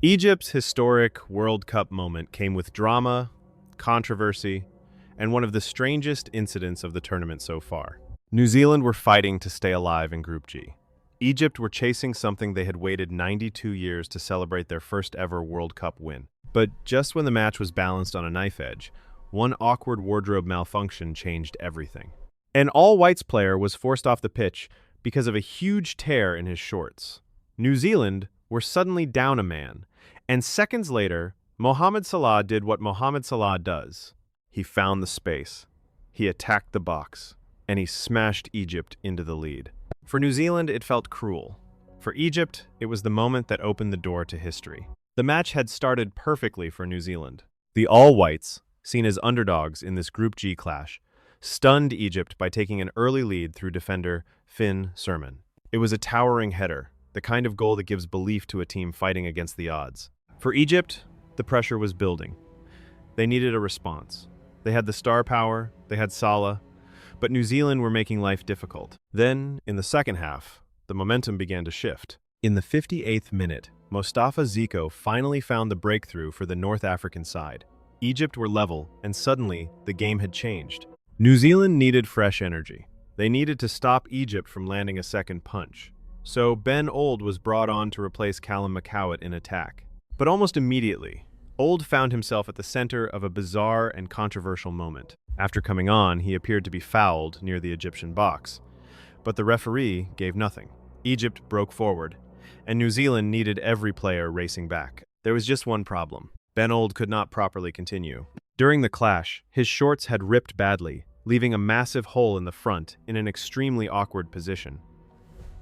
Egypt's historic World Cup moment came with drama, controversy, and one of the strangest incidents of the tournament so far. New Zealand were fighting to stay alive in Group G. Egypt were chasing something they had waited 92 years to celebrate their first ever World Cup win. But just when the match was balanced on a knife edge, one awkward wardrobe malfunction changed everything. An all-whites player was forced off the pitch because of a huge tear in his shorts. New Zealand were suddenly down a man, and seconds later, Mohamed Salah did what Mohamed Salah does. He found the space, he attacked the box, and he smashed Egypt into the lead. For New Zealand, it felt cruel. For Egypt, it was the moment that opened the door to history. The match had started perfectly for New Zealand. The all-whites, seen as underdogs in this Group G clash, stunned Egypt by taking an early lead through defender Finn Surman. It was a towering header, the kind of goal that gives belief to a team fighting against the odds. For Egypt, the pressure was building. They needed a response. They had the star power, they had Salah, but New Zealand were making life difficult. Then, in the second half, the momentum began to shift. In the 58th minute, Mostafa Zico finally found the breakthrough for the North African side. Egypt were level, and suddenly, the game had changed. New Zealand needed fresh energy. They needed to stop Egypt from landing a second punch. So Ben Old was brought on to replace Callum McCowett in attack. But almost immediately, Old found himself at the center of a bizarre and controversial moment. After coming on, he appeared to be fouled near the Egyptian box. But the referee gave nothing. Egypt broke forward, and New Zealand needed every player racing back. There was just one problem. Ben Old could not properly continue. During the clash, his shorts had ripped badly, leaving a massive hole in the front in an extremely awkward position.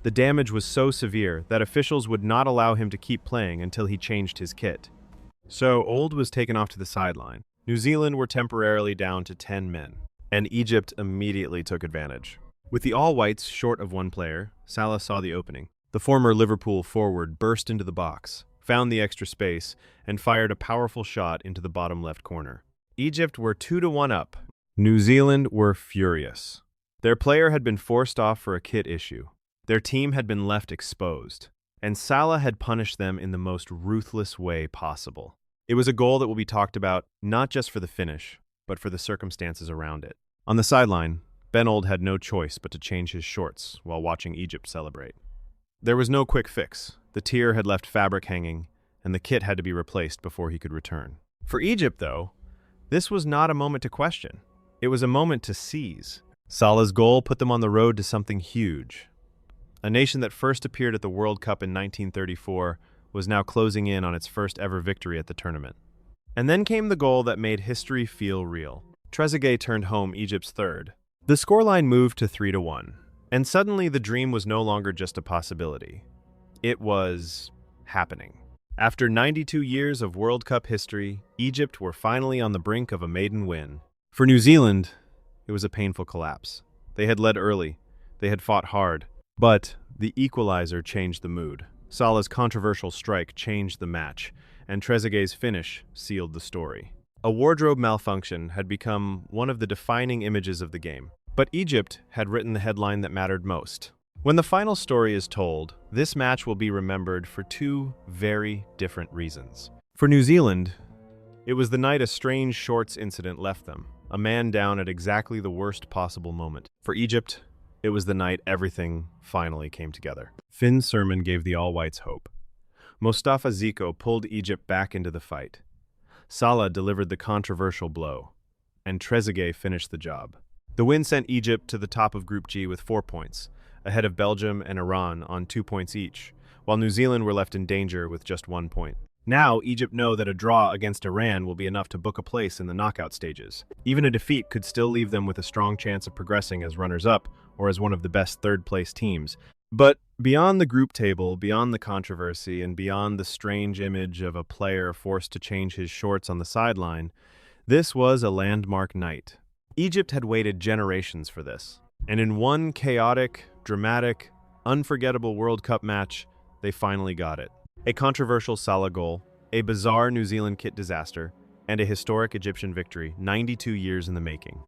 The damage was so severe that officials would not allow him to keep playing until he changed his kit. So Old was taken off to the sideline. New Zealand were temporarily down to 10 men, and Egypt immediately took advantage. With the all-whites short of one player, Salah saw the opening. The former Liverpool forward burst into the box, found the extra space, and fired a powerful shot into the bottom left corner. Egypt were 2-1 up. New Zealand were furious. Their player had been forced off for a kit issue. Their team had been left exposed, and Salah had punished them in the most ruthless way possible. It was a goal that will be talked about not just for the finish, but for the circumstances around it. On the sideline, Ben Old had no choice but to change his shorts while watching Egypt celebrate. There was no quick fix. The tear had left fabric hanging, and the kit had to be replaced before he could return. For Egypt, though, this was not a moment to question. It was a moment to seize. Salah's goal put them on the road to something huge. A nation that first appeared at the World Cup in 1934 was now closing in on its first ever victory at the tournament. And then came the goal that made history feel real. Trezeguet turned home Egypt's third. The scoreline moved to 3-1, and suddenly the dream was no longer just a possibility. It was happening. After 92 years of World Cup history, Egypt were finally on the brink of a maiden win. For New Zealand, it was a painful collapse. They had led early, they had fought hard, but the equalizer changed the mood. Salah's controversial strike changed the match, and Trezeguet's finish sealed the story. A wardrobe malfunction had become one of the defining images of the game, but Egypt had written the headline that mattered most. When the final story is told, this match will be remembered for two very different reasons. For New Zealand, it was the night a strange shorts incident left them, a man down at exactly the worst possible moment. For Egypt, it was the night everything finally came together. Finn Surman gave the all-whites hope. Mostafa Zico pulled Egypt back into the fight. Salah delivered the controversial blow, and Trezeguet finished the job. The win sent Egypt to the top of Group G with 4 points, ahead of Belgium and Iran on 2 points each, while New Zealand were left in danger with just 1 point. Now, Egypt know that a draw against Iran will be enough to book a place in the knockout stages. Even a defeat could still leave them with a strong chance of progressing as runners-up or as one of the best third-place teams. But beyond the group table, beyond the controversy, and beyond the strange image of a player forced to change his shorts on the sideline, this was a landmark night. Egypt had waited generations for this, and in one chaotic, dramatic, unforgettable World Cup match, they finally got it. A controversial Salah goal, a bizarre New Zealand kit disaster, and a historic Egyptian victory 92 years in the making.